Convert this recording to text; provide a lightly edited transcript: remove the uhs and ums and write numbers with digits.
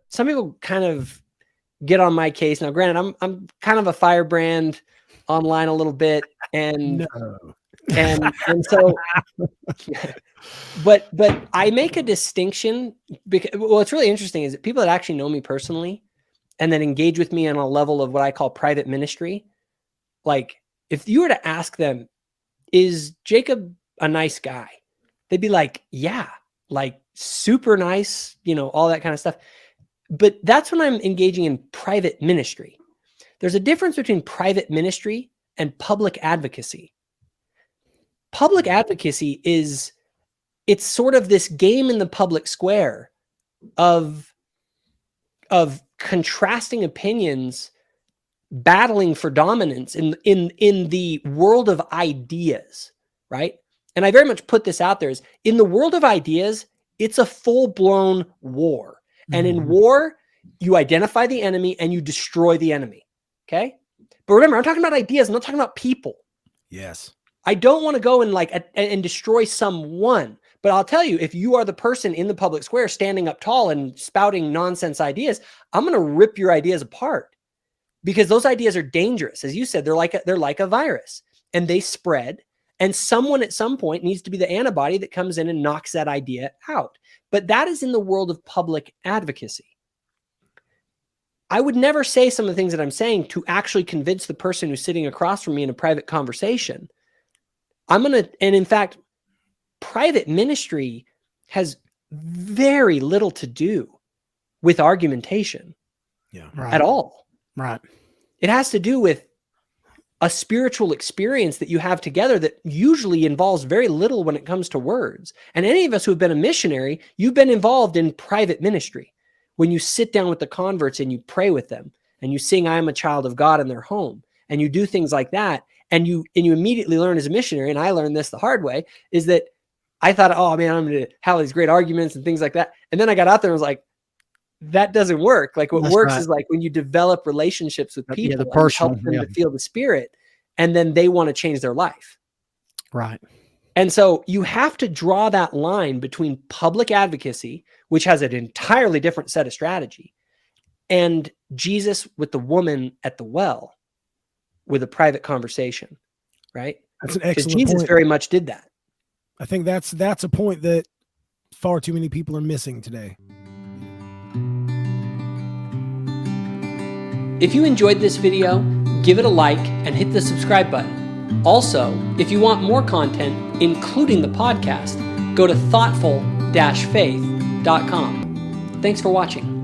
some people kind of get on my case. Now, granted, I'm kind of a firebrand online a little bit, and so, but I make a distinction because what's really interesting is that people that actually know me personally and then engage with me on a level of what I call private ministry. Like, if you were to ask them, is Jacob a nice guy? They'd be like, yeah, like super nice, all that kind of stuff. But that's when I'm engaging in private ministry. There's a difference between private ministry and public advocacy. Public advocacy it's sort of this game in the public square of contrasting opinions, battling for dominance in the world of ideas, right? And I very much put this out there is in the world of ideas, it's a full-blown war. And in war, you identify the enemy and you destroy the enemy. Okay. But remember, I'm talking about ideas. I'm not talking about people. Yes. I don't want to go and destroy someone, but I'll tell you, if you are the person in the public square standing up tall and spouting nonsense ideas, I'm going to rip your ideas apart because those ideas are dangerous. As you said, they're like a virus and they spread, and someone at some point needs to be the antibody that comes in and knocks that idea out. But that is in the world of public advocacy. I would never say some of the things that I'm saying to actually convince the person who's sitting across from me in a private conversation. And in fact, private ministry has very little to do with argumentation at all. Right. It has to do with a spiritual experience that you have together that usually involves very little when it comes to words. And any of us who have been a missionary, you've been involved in private ministry. When you sit down with the converts and you pray with them and you sing, I am a child of God in their home, and you do things like that. And you immediately learn as a missionary, and I learned this the hard way, is that I thought, oh man, I'm going to have these great arguments and things like that. And then I got out there and was like, that doesn't work. Like what works is like when you develop relationships with people, and help them to feel the Spirit, and then they want to change their life. Right. And so you have to draw that line between public advocacy, which has an entirely different set of strategy, and Jesus with the woman at the well with a private conversation, right? That's an excellent Jesus point. very much did that. I think that's a point that far too many people are missing today. If you enjoyed this video, give it a like and hit the subscribe button. Also, if you want more content, including the podcast, go to thoughtful-faith.com. Thanks for watching.